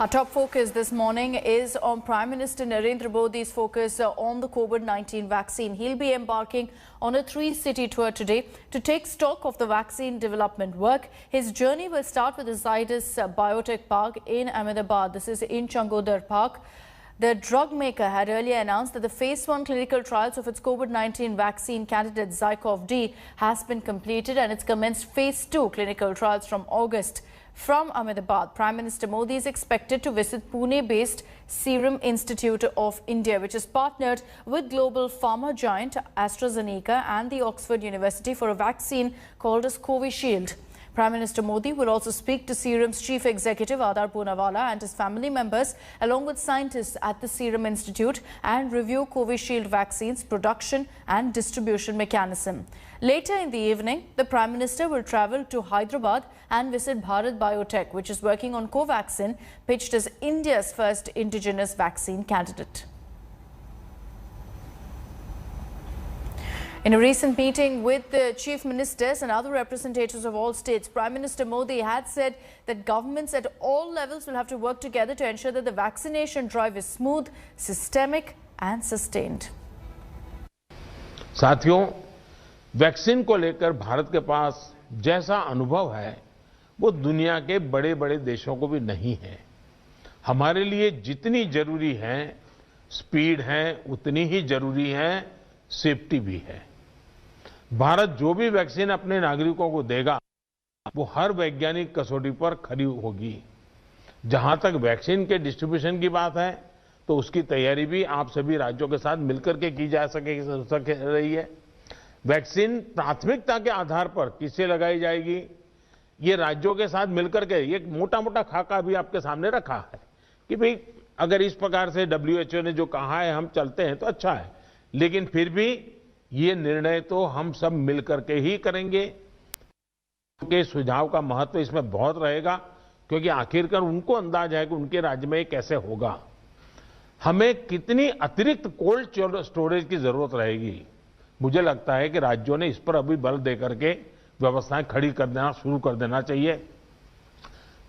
Our top focus this morning is on Prime Minister Narendra Modi's focus on the COVID-19 vaccine. He'll be embarking on a 3-city tour today to take stock of the vaccine development work. His journey will start with the Zydus Biotech Park in Ahmedabad. This is in Changodar Park. The drug maker had earlier announced that the Phase 1 clinical trials of its COVID-19 vaccine candidate Zycov-D has been completed and it's commenced Phase 2 clinical trials from August. From Ahmedabad, Prime Minister Modi is expected to visit Pune-based Serum Institute of India, which is partnered with global pharma giant AstraZeneca and the Oxford University for a vaccine called as Covishield. Prime Minister Modi will also speak to Serum's Chief Executive Adar Poonawala and his family members along with scientists at the Serum Institute and review Covishield vaccines production and distribution mechanism. Later in the evening, the Prime Minister will travel to Hyderabad and visit Bharat Biotech, which is working on Covaxin, pitched as India's first indigenous vaccine candidate. In a recent meeting with the chief ministers and other representatives of all states, Prime Minister Modi had said that governments at all levels will have to work together to ensure that the vaccination drive is smooth, systemic and sustained. साथियों, vaccine को लेकर भारत के पास जैसा अनुभव है वो दुनिया के बड़े-बड़े देशों को भी नहीं है। हमारे लिए जितनी जरूरी है स्पीड है, उतनी ही जरूरी है सेफ्टी भी है। भारत जो भी वैक्सीन अपने नागरिकों को देगा वो हर वैज्ञानिक कसौटी पर खरी होगी। जहां तक वैक्सीन के डिस्ट्रीब्यूशन की बात है तो उसकी तैयारी भी आप सभी राज्यों के साथ मिलकर के की जा सके रही है। वैक्सीन प्राथमिकता के आधार पर किसे लगाई जाएगी ये राज्यों के साथ मिलकर के एक मोटा-मोटा खाका भी आपके सामने रखा है कि भाई अगर इस प्रकार से WHO ने जो कहा है हम चलते हैं तो अच्छा है, लेकिन फिर भी ये निर्णय तो हम सब मिलकर के ही करेंगे। उनके सुझाव का महत्व इसमें बहुत रहेगा क्योंकि आखिरकार उनको अंदाज है कि उनके राज्य में कैसे होगा। हमें कितनी अतिरिक्त कोल्ड स्टोरेज की जरूरत रहेगी, मुझे लगता है कि राज्यों ने इस पर अभी बल देकर के व्यवस्थाएं खड़ी कर देना शुरू कर देना चाहिए।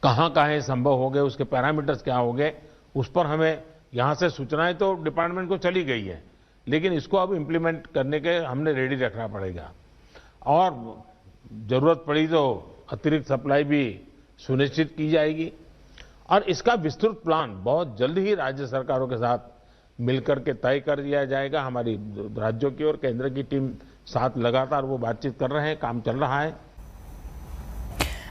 कहां-कहां संभव हो गए, उसके पैरामीटर्स क्या हो गए, उस पर हमें यहां से सूचनाएं तो डिपार्टमेंट को चली गई है, लेकिन इसको अब इम्प्लीमेंट करने के हमने रेडी रखना पड़ेगा और जरूरत पड़ी तो अतिरिक्त सप्लाई भी सुनिश्चित की जाएगी और इसका विस्तृत प्लान बहुत जल्द ही राज्य सरकारों के साथ मिलकर के तय कर दिया जाएगा। हमारी राज्यों की और केंद्र की टीम साथ लगातार वो बातचीत कर रहे हैं, काम चल रहा है।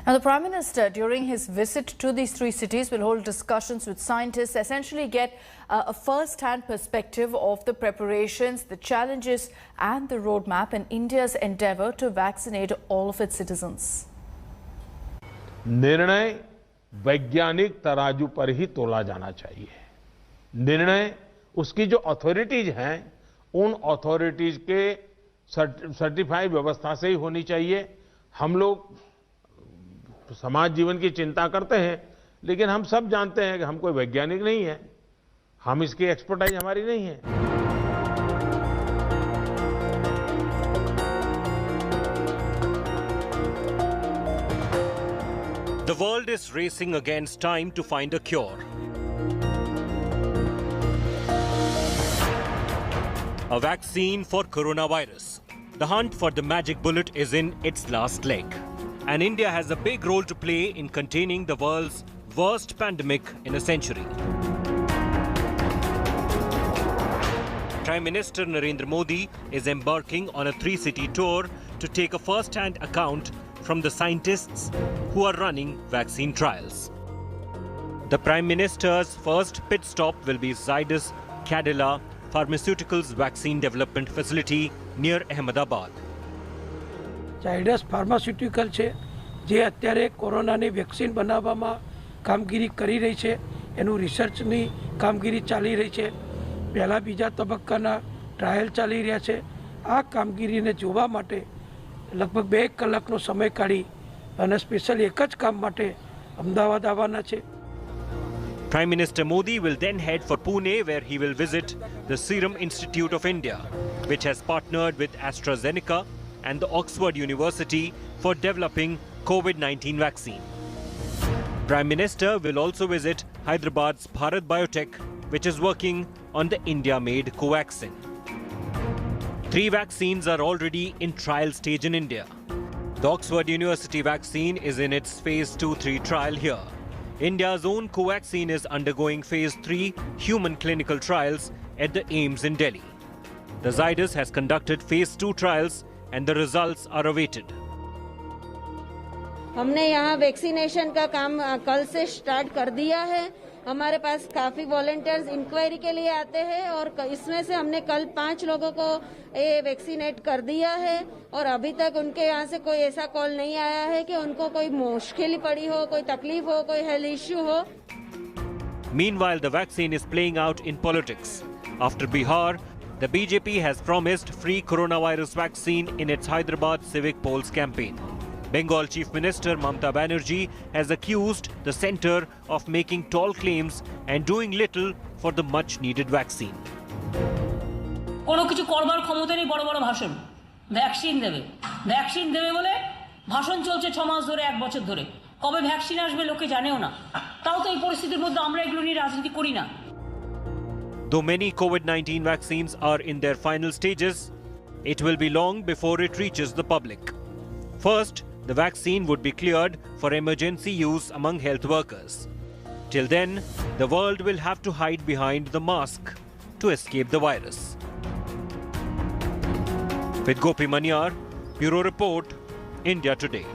Now, the Prime Minister, during his visit to these 3 cities, will hold discussions with scientists, essentially get a first-hand perspective of the preparations, the challenges and the roadmap in India's endeavour to vaccinate all of its citizens. निर्णय वैज्ञानिक तराजू पर ही तोला जाना चाहिए। निर्णय उसकी जो अथॉरिटीज हैं उन अथॉरिटीज के सर्टिफाइड व्यवस्था से ही होनी चाहिए। हम लोग समाज जीवन की चिंता करते हैं, लेकिन हम सब जानते हैं कि हम कोई वैज्ञानिक नहीं है, हम इसकी एक्सपर्टाइज हमारी नहीं है। The world is racing against time to find a cure. A vaccine for coronavirus. The hunt for the magic bullet is in its last leg. And India has a big role to play in containing the world's worst pandemic in a century. Prime Minister Narendra Modi is embarking on a 3-city tour to take a first-hand account from the scientists who are running vaccine trials. The Prime Minister's first pit stop will be Zydus Cadila Pharmaceuticals Vaccine Development Facility near Ahmedabad. Zydus pharmaceutical છે જે અત્યારે કોરોનાની vaccine બનાવવામાં કામગીરી કરી રહી છે, એનું રિસર્ચની કામગીરી ચાલી રહી છે। પહેલા બીજા તબક્કાના ટ્રાયલ ચાલી રહ્યા છે। આ કામગીરીને જોવા માટે લગભગ 2 કલાકનો સમય કાઢી અને સ્પેશિયલ એક જ કામ માટે અમદાવાદ આવવાના છે। Prime Minister Modi will then head for Pune, where he will visit the Serum Institute of India, which has partnered with AstraZeneca and the Oxford University for developing COVID-19 vaccine. Prime Minister will also visit Hyderabad's Bharat Biotech, which is working on the India-made Covaxin. 3 vaccines are already in trial stage in India. The Oxford University vaccine is in its phase 2-3 trial here. India's own Covaxin is undergoing phase 3 human clinical trials at the AIIMS in Delhi. The Zydus has conducted phase 2 trials and the results are awaited. हमने यहाँ vaccination का काम कल से start कर दिया है। हमारे पास काफी वॉलंटियर्स इंक्वायरी के लिए आते हैं और इसमें से हमने कल 5 लोगों को ये वैक्सीनेट कर दिया है और अभी तक उनके यहाँ से कोई ऐसा कॉल नहीं आया है कि उनको कोई मुश्किल पड़ी हो, कोई तकलीफ हो, कोई हेल्थ इश्यू हो। Meanwhile, the vaccine is playing out in politics. After Bihar, the BJP has promised free coronavirus vaccine in its Hyderabad civic polls campaign. Bengal Chief Minister Mamata Banerjee has accused the centre of making tall claims and doing little for the much-needed vaccine. কোনো কিছু করবার ক্ষমতা নেই, বড় বড় ভাষণ, vaccine দেবে বলে ভাষণ চলছে 6 মাস ধরে, 1 বছর ধরে। কবে ভ্যাকসিন আসবে লোকে জানেও না। তাও তো এই পরিস্থিতির মধ্যে আমরা এগুলো নিয়ে রাজনীতি করি না। Though many COVID-19 vaccines are in their final stages, it will be long before it reaches the public. First, the vaccine would be cleared for emergency use among health workers. Till then, the world will have to hide behind the mask to escape the virus. With Gopi Manyar, Bureau Report, India Today.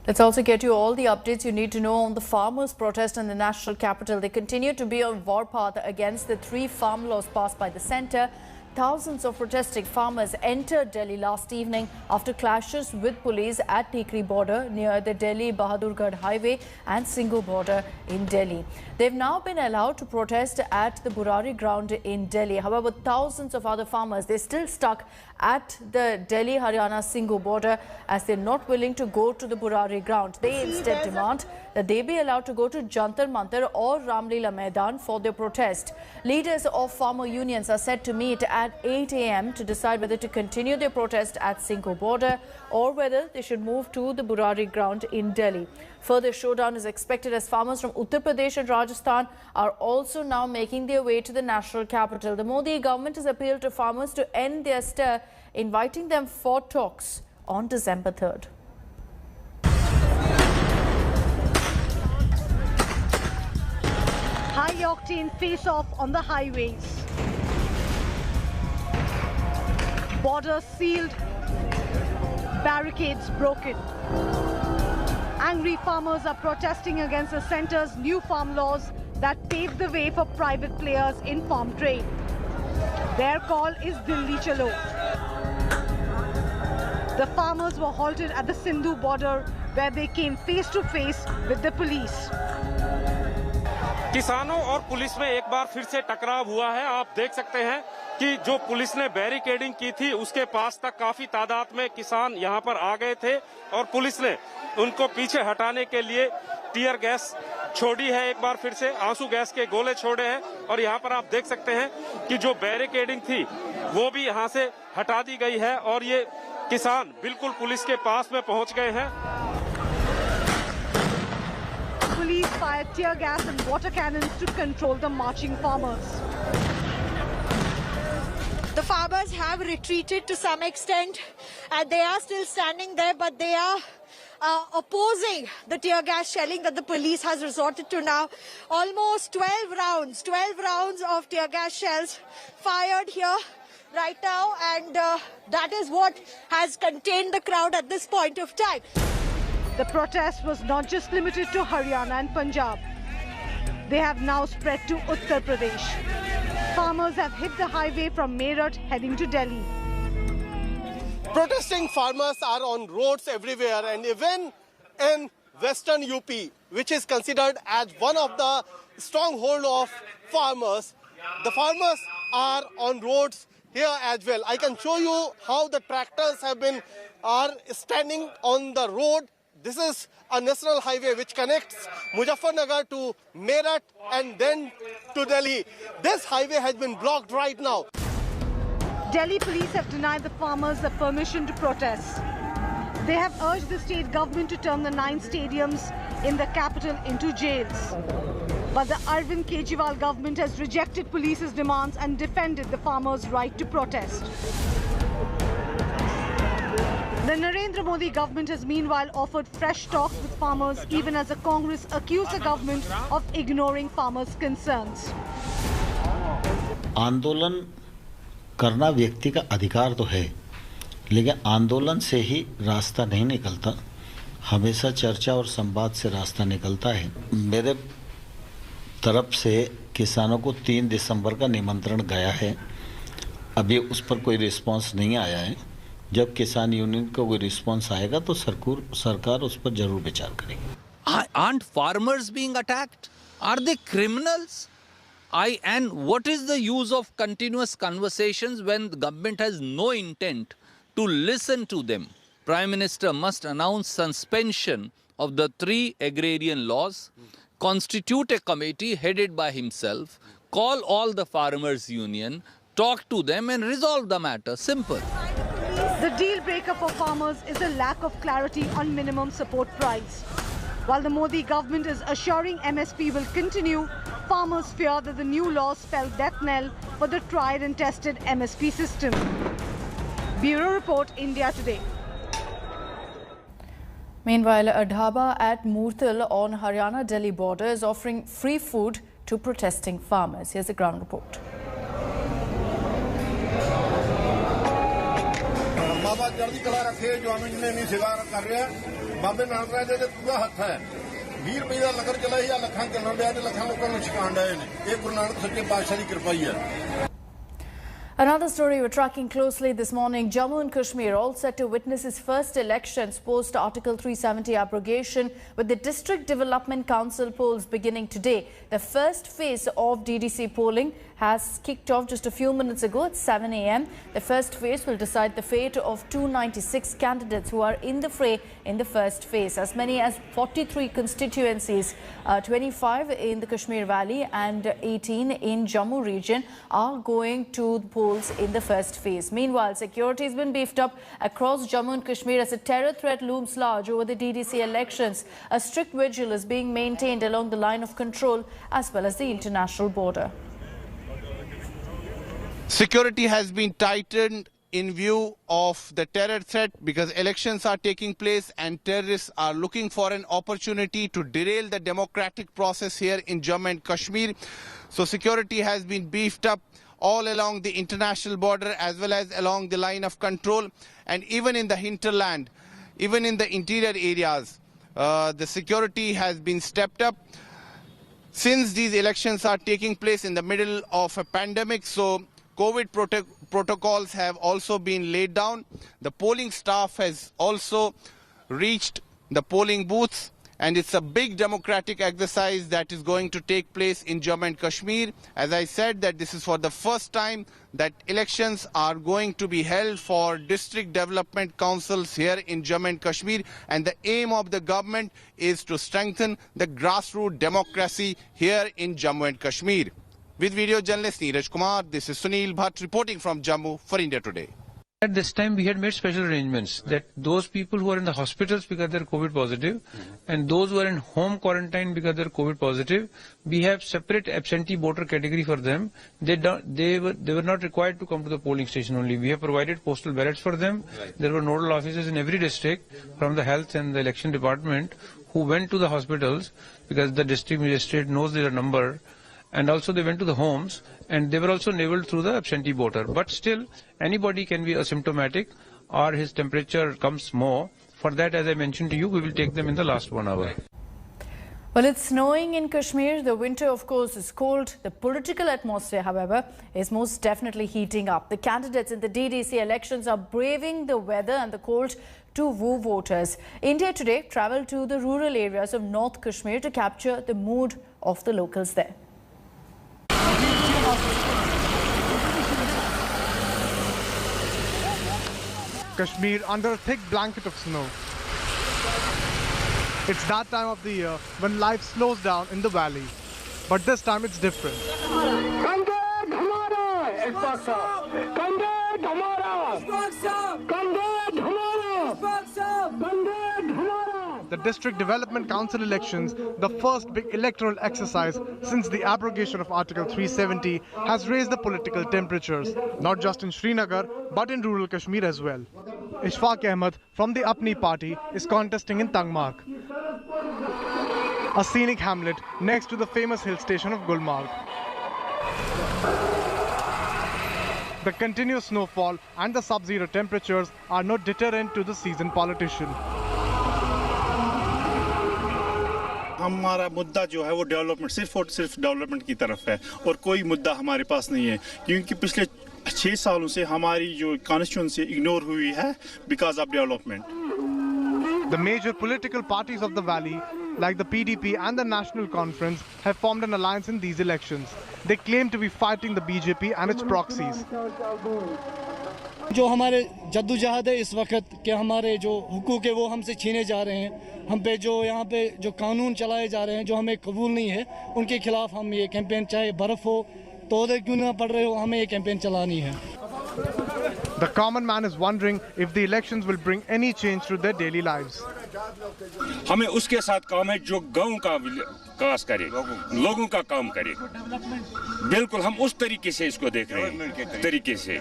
Let's also get you all the updates you need to know on the farmers' protest in the national capital. They continue to be on warpath against the 3 farm laws passed by the centre. Thousands of protesting farmers entered Delhi last evening after clashes with police at Tikri border near the Delhi-Bahadurgarh highway and Singhu border in Delhi. They've now been allowed to protest at the Burari ground in Delhi. However, thousands of other farmers, they're still stuck at the Delhi-Haryana-Singhu border as they're not willing to go to the Burari ground. They instead demand that they be allowed to go to Jantar Mantar or Ramlila Maidan for their protest. Leaders of farmer unions are set to meet at 8 a.m. to decide whether to continue their protest at Singhu border or whether they should move to the Burari ground in Delhi. Further showdown is expected as farmers from Uttar Pradesh and Rajasthan are also now making their way to the national capital. The Modi government has appealed to farmers to end their stir, inviting them for talks on December 3rd. High-octane face-off on the highways. Borders sealed, barricades broken. Angry farmers are protesting against the centre's new farm laws that pave the way for private players in farm trade. Their call is Dilli Chalo. The farmers were halted at the Sindhu border where they came face to face with the police. किसानों और police में एक बार फिर से टकराव हुआ है। आप देख सकते हैं कि जो पुलिस ने बैरिकेडिंग की थी उसके पास तक काफी तादाद में किसान यहां पर आ गए थे और पुलिस ने उनको पीछे हटाने के लिए टीयर गैस छोड़ी है। एक बार फिर से आंसू गैस के गोले छोड़े हैं और यहां पर आप देख सकते हैं कि जो बैरिकेडिंग थी वो भी यहां से हटा दी गई है और ये किसान बिल्कुल पुलिस के पास में पहुंच गए हैं। Police fired tear gas and water cannons to control the marching farmers. The farmers have retreated to some extent and they are still standing there, but they are opposing the tear gas shelling that the police has resorted to now. Almost 12 rounds of tear gas shells fired here right now, and that is what has contained the crowd at this point of time. The protest was not just limited to Haryana and Punjab. They have now spread to Uttar Pradesh. Farmers have hit the highway from Meerut heading to Delhi. Protesting farmers are on roads everywhere, and even in western UP, which is considered as one of the stronghold of farmers, the farmers are on roads here as well. I can show you how the tractors are standing on the road. This is a national highway which connects Muzaffarnagar to Meerut and then to Delhi. This highway has been blocked right now. Delhi police have denied the farmers the permission to protest. They have urged the state government to turn the 9 stadiums in the capital into jails. But the Arvind Kejriwal government has rejected police's demands and defended the farmers' right to protest. The Narendra Modi government has meanwhile offered fresh talks with farmers, even as the Congress accused the government of ignoring farmers' concerns. आंदोलन करना व्यक्ति का अधिकार तो है, लेकिन आंदोलन से ही रास्ता नहीं निकलता। हमेशा चर्चा और संवाद से रास्ता निकलता है। मेरे तरफ से किसानों को 3 दिसंबर का निमंत्रण गया है। अभी उस पर कोई रिस्पांस नहीं आया है। जब किसान यूनियन को कोई रिस्पांस आएगा तो सरकार उस पर जरूर विचार करेगी। Aren't farmers being attacked? Are they criminals? And what is the use of continuous conversations when the government has no intent to listen to them? Prime Minister must announce suspension of the 3 agrarian laws, constitute a committee headed by himself, call all the farmers' union, talk to them and resolve the matter. Simple. The deal breaker for farmers is a lack of clarity on minimum support price. While the Modi government is assuring MSP will continue, farmers fear that the new laws spell death knell for the tried and tested MSP system. Bureau Report, India Today. Meanwhile, a dhaba at Murthal on Haryana-Delhi border is offering free food to protesting farmers. Here's a ground report. ਬਾਬੇ ਨਾਨਕ ਰਾਜ ਦੇ ਪੂਰਾ ਹੱਥ ਹੈ 20 ਰੁਪਏ ਦਾ ਲੰਗਰ ਚਲਾਈ ਜਾਂ ਲੱਖਾਂ ਚੱਲਣ ਡਿਆ ਤੇ ਲੱਖਾਂ ਲੋਕਾਂ ਨੂੰ ਛਕਾਣ ਡਏ ਨੇ ਇਹ ਗੁਰੂ ਨਾਨਕ ਸੱਚੇ ਪਾਤਸ਼ਾਹ ਦੀ ਕਿਰਪਾ ਹੀ ਹੈ। Another story we're tracking closely this morning. Jammu and Kashmir all set to witness its first elections post Article 370 abrogation, with the District Development Council polls beginning today. The first phase of DDC polling has kicked off just a few minutes ago at 7 a.m. The first phase will decide the fate of 296 candidates who are in the fray in the first phase. As many as 43 constituencies, 25 in the Kashmir Valley and 18 in Jammu region are going to the polls in the first phase. Meanwhile, security has been beefed up across Jammu and Kashmir as a terror threat looms large over the DDC elections. A strict vigil is being maintained along the line of control as well as the international border. Security has been tightened in view of the terror threat because elections are taking place and terrorists are looking for an opportunity to derail the democratic process here in Jammu and Kashmir. So security has been beefed up all along the international border as well as along the line of control, and even in the hinterland, even in the interior areas, the security has been stepped up. Since these elections are taking place in the middle of a pandemic, so COVID protocols have also been laid down. The polling staff has also reached the polling booths, and it's a big democratic exercise that is going to take place in Jammu and Kashmir. As I said, that this is for the first time that elections are going to be held for district development councils here in Jammu and Kashmir, and the aim of the government is to strengthen the grassroots democracy here in Jammu and Kashmir. With video journalist Neeraj Kumar, this is Sunil Bhatt reporting from Jammu for India Today. At this time, we had made special arrangements that those people who are in the hospitals because they're COVID positive and those who are in home quarantine because they're COVID positive, we have separate absentee voter category for them. They were not required to come to the polling station only. We have provided postal ballots for them. Right. There were nodal officers in every district from the health and the election department who went to the hospitals because the district magistrate knows their number. And also they went to the homes and they were also enabled through the absentee voter. But still, anybody can be asymptomatic or his temperature comes more. For that, as I mentioned to you, we will take them in the last 1 hour. Well, it's snowing in Kashmir. The winter, of course, is cold. The political atmosphere, however, is most definitely heating up. The candidates in the DDC elections are braving the weather and the cold to woo voters. India Today travelled to the rural areas of North Kashmir to capture the mood of the locals there. Kashmir under a thick blanket of snow. It's that time of the year when life slows down in the valley. But this time it's different. The District Development Council elections, the first big electoral exercise since the abrogation of Article 370, has raised the political temperatures, not just in Srinagar, but in rural Kashmir as well. Ishfaq Ahmed from the Apni party is contesting in Tangmarg, a scenic hamlet next to the famous hill station of Gulmarg. The continuous snowfall and the sub-zero temperatures are no deterrent to the seasoned politician. हमारा मुद्दा जो है वो development सिर्फ और सिर्फ development की तरफ है और कोई मुद्दा हमारे पास नहीं है क्योंकि पिछले 6 सालों से हमारी जो कॉन्स्टिट्यूएंसी इग्नोर हुई है because of development. The major political parties of the valley, like the PDP and the National Conference, have formed an alliance in these elections. They claim to be fighting the BJP and its proxies. जो हमारे जद्दोजहद है इस वक्त कि हमारे जो हुकूक है वो हमसे छीने जा रहे हैं, हम पे जो यहाँ पे जो कानून चलाए जा रहे हैं जो हमें कबूल नहीं है, उनके खिलाफ हम ये कैंपेन, चाहे बर्फ हो तोड़े क्यों ना पड़ रहे हो, हमें ये कैंपेन चलानी है. The common man is wondering if the elections will bring any change to their daily lives. हमें उसके साथ काम है जो गांव का विकास करे, लोगों का काम करे. बिल्कुल हम उस तरीके से इसको देख रहे हैं, तरीके से.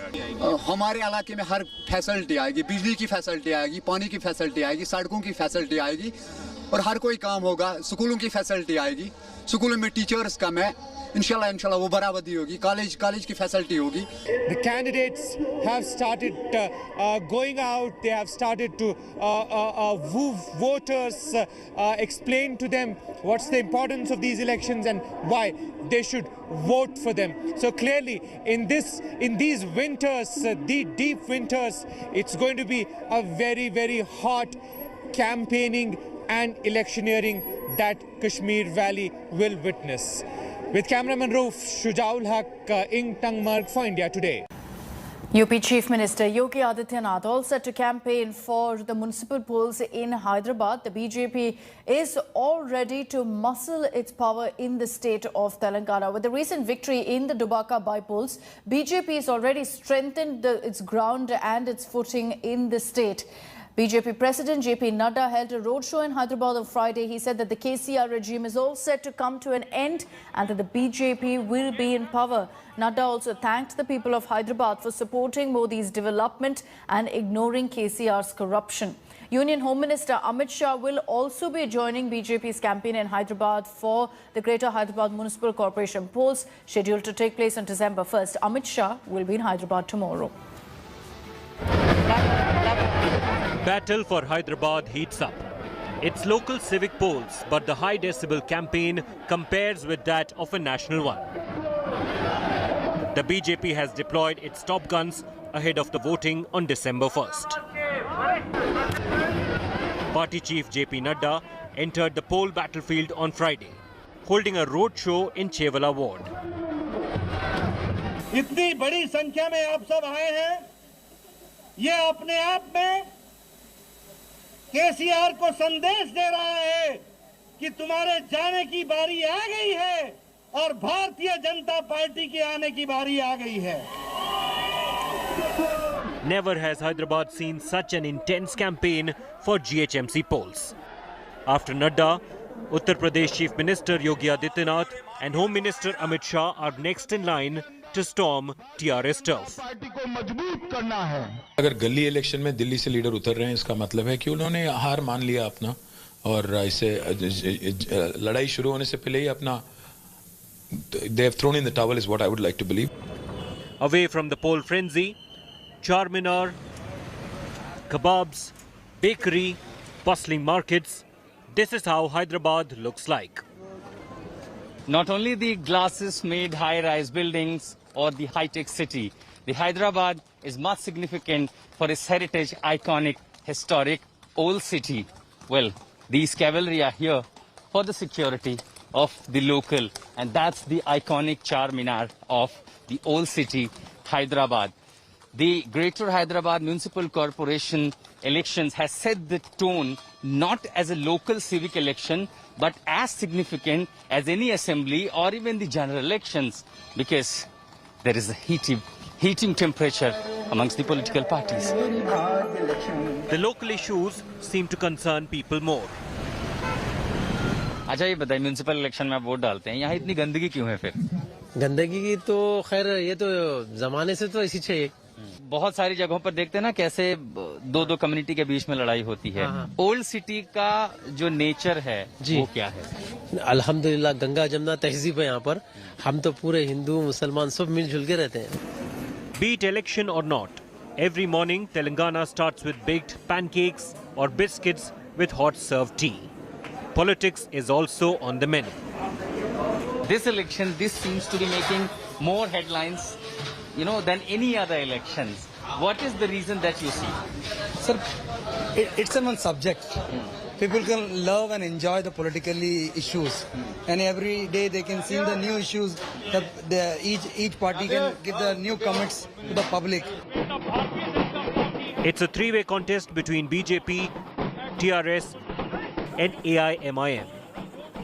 हमारे इलाके में हर फैसिलिटी आएगी, बिजली की फैसिलिटी आएगी, पानी की फैसिलिटी आएगी, सड़कों की फैसिलिटी आएगी और हर कोई काम होगा. स्कूलों की फैसिलिटी आएगी, स्कूलों में टीचर्स कम है, इंशाल्लाह वो बराबरी होगी, कॉलेज की फैसिलिटी होगी. The candidates have started going out. They have started to woo voters, explain to them what's the importance of these elections and why they should vote for them. So clearly, in these winters, the deep winters, it's going to be a very, very hot campaigning and electioneering that Kashmir Valley will witness. With cameraman Rauf, Shujaul Haq in Tangmarg for India Today. UP Chief Minister Yogi Adityanath all set to campaign for the municipal polls in Hyderabad. The BJP is all ready to muscle its power in the state of Telangana. With the recent victory in the Dubaka by-polls, BJP has already strengthened its ground and its footing in the state. BJP President JP Nadda held a roadshow in Hyderabad on Friday. He said that the KCR regime is all set to come to an end and that the BJP will be in power. Nadda also thanked the people of Hyderabad for supporting Modi's development and ignoring KCR's corruption. Union Home Minister Amit Shah will also be joining BJP's campaign in Hyderabad for the Greater Hyderabad Municipal Corporation polls scheduled to take place on December 1st. Amit Shah will be in Hyderabad tomorrow. Battle for Hyderabad heats up. It's local civic polls, but the high decibel campaign compares with that of a national one. The BJP has deployed its top guns ahead of the voting on December 1st. Party chief JP Nadda entered the poll battlefield on Friday, holding a road show in Chevala ward. इतनी बड़ी संख्या में आप सब आए हैं, ये अपने आप में केसीआर को संदेश दे रहा है कि तुम्हारे जाने की बारी आ गई है और भारतीय जनता पार्टी के आने की बारी आ गई है. Never has Hyderabad seen such an intense campaign for GHMC polls. After Nadda, Uttar Pradesh Chief Minister Yogi Adityanath and Home Minister Amit Shah are next in line to storm TRS turf. अगर गली election में दिल्ली से leader उतर रहे हैं, इसका मतलब है कि उन्होंने हार मान लिया अपना और इसे लड़ाई शुरू होने से पहले ही अपना they have thrown in the towel is what I would like to believe. Away from the poll frenzy, Charminar, kebabs, bakery, bustling markets, this is how Hyderabad looks like. Not only the glasses-made high-rise buildings or the high-tech city, the Hyderabad is much significant for its heritage, iconic, historic, old city. Well, these cavalry are here for the security of the local, and that's the iconic Charminar of the old city, Hyderabad. The Greater Hyderabad Municipal Corporation elections has set the tone not as a local civic election, but as significant as any assembly or even the general elections, because there is a heating temperature amongst the political parties. The local issues seem to concern people more. अच्छा ये बताइए, municipal election में आप vote डालते हैं, यहाँ इतनी गंदगी क्यों है फिर? गंदगी की तो खैर ये तो जमाने से तो ऐसी चाहिए। बहुत सारी जगहों पर देखते हैं ना कैसे दो कम्युनिटी के बीच में लड़ाई होती है। ओल्ड सिटी का जो नेचर है वो क्या है? अल्हम्दुलिल्लाह गंगा जमुना तहजीब है यहाँ पर। हम तो पूरे हिंदू मुसलमान सब मिलजुल के रहते हैं। Be it election or not, every morning Telangana starts with baked pancakes or biscuits with hot served tea. Politics is also on the menu. This election, this seems to be making more headlines, than any other elections. What is the reason that you see? Sir, it's a one subject. People can love and enjoy the political issues, and every day they can see the new issues. Each party can give the new comments to the public. It's a three-way contest between BJP, TRS, and AIMIM.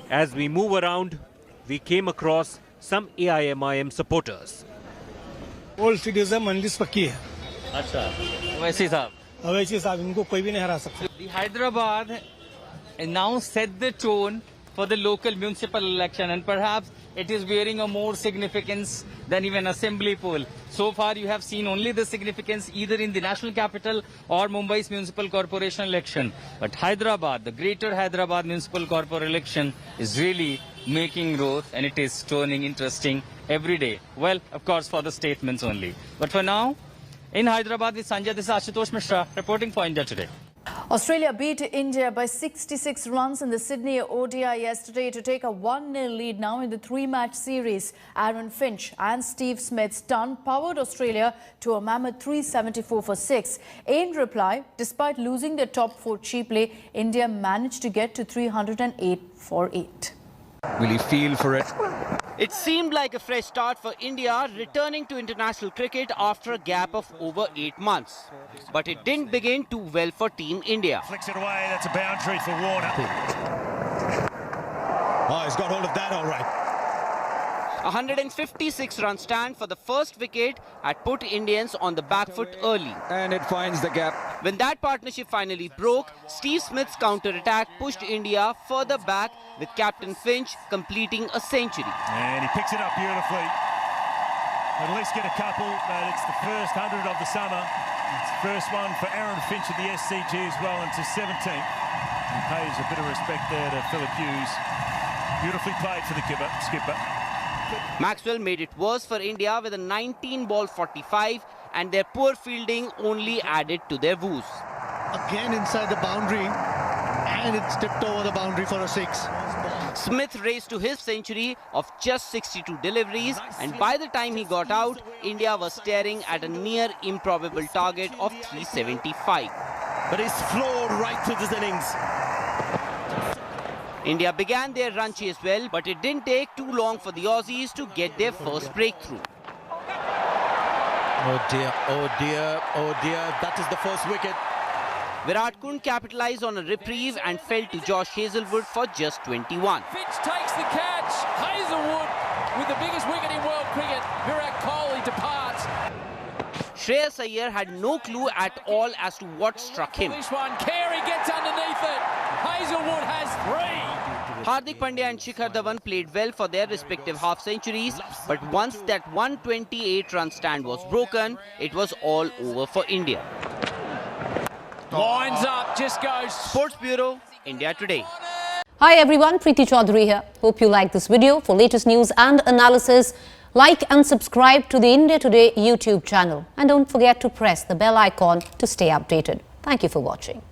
As we move around, we came across some AIMIM supporters. Old city से मंदिर पक्की है। अच्छा, वैसे साहब इनको कोई भी नहीं हरा सकता। The Hyderabad now set the tone for the local municipal election, and perhaps it is bearing a more significance than even assembly poll. So far you have seen only the significance either in the national capital or Mumbai's municipal corporation election. But Hyderabad, the greater Hyderabad municipal corporation election is really making growth, and it is turning interesting every day. Well, of course, for the statements only. But for now, in Hyderabad with Sanjay, this is Ashutosh Mishra reporting for India Today. Australia beat India by 66 runs in the Sydney ODI yesterday to take a 1-0 lead now in the three-match series. Aaron Finch and Steve Smith's ton powered Australia to a mammoth 374 for 6. In reply, despite losing their top 4 cheaply, India managed to get to 308 for 8. Will he feel for it? It seemed like a fresh start for India, returning to international cricket after a gap of over 8 months. But it didn't begin too well for Team India. Flicks it away, that's a boundary for Warner. Oh, he's got hold of that all right. A 156-run stand for the first wicket had put Indians on the back foot early. And it finds the gap. When that partnership finally broke, Steve Smith's counter-attack pushed India further back, with Captain Finch completing a century. And he picks it up beautifully. At least get a couple, but it's the first 100 of the summer. It's the first one for Aaron Finch at the SCG as well, and to 17th. He pays a bit of respect there to Philip Hughes. Beautifully played for the skipper. Maxwell made it worse for India with a 19-ball 45, and their poor fielding only added to their woes. Again inside the boundary, and it's tipped over the boundary for a 6. Smith raced to his century of just 62 deliveries, and by the time he got out, India was staring at a near improbable target of 375. But he's floored right through this innings. India began their run chase well, but it didn't take too long for the Aussies to get their first breakthrough. Oh dear, oh dear, oh dear, that is the first wicket. Virat couldn't capitalise on a reprieve and fell to Josh Hazlewood for just 21. Finch takes the catch. Hazlewood with the biggest wicket in world cricket. Virat Kohli departs. Shreyas Iyer had no clue at all as to what struck him. This one, Carey gets underneath it. Hazlewood has 3. Hardik Pandya and Shikhar Dhawan played well for their respective half-centuries, but once that 128-run stand was broken, it was all over for India. Lines up, just goes. Sports Bureau, India Today. Hi everyone, Preeti Chaudhary here. Hope you like this video. For latest news and analysis, like and subscribe to the India Today YouTube channel. And don't forget to press the bell icon to stay updated. Thank you for watching.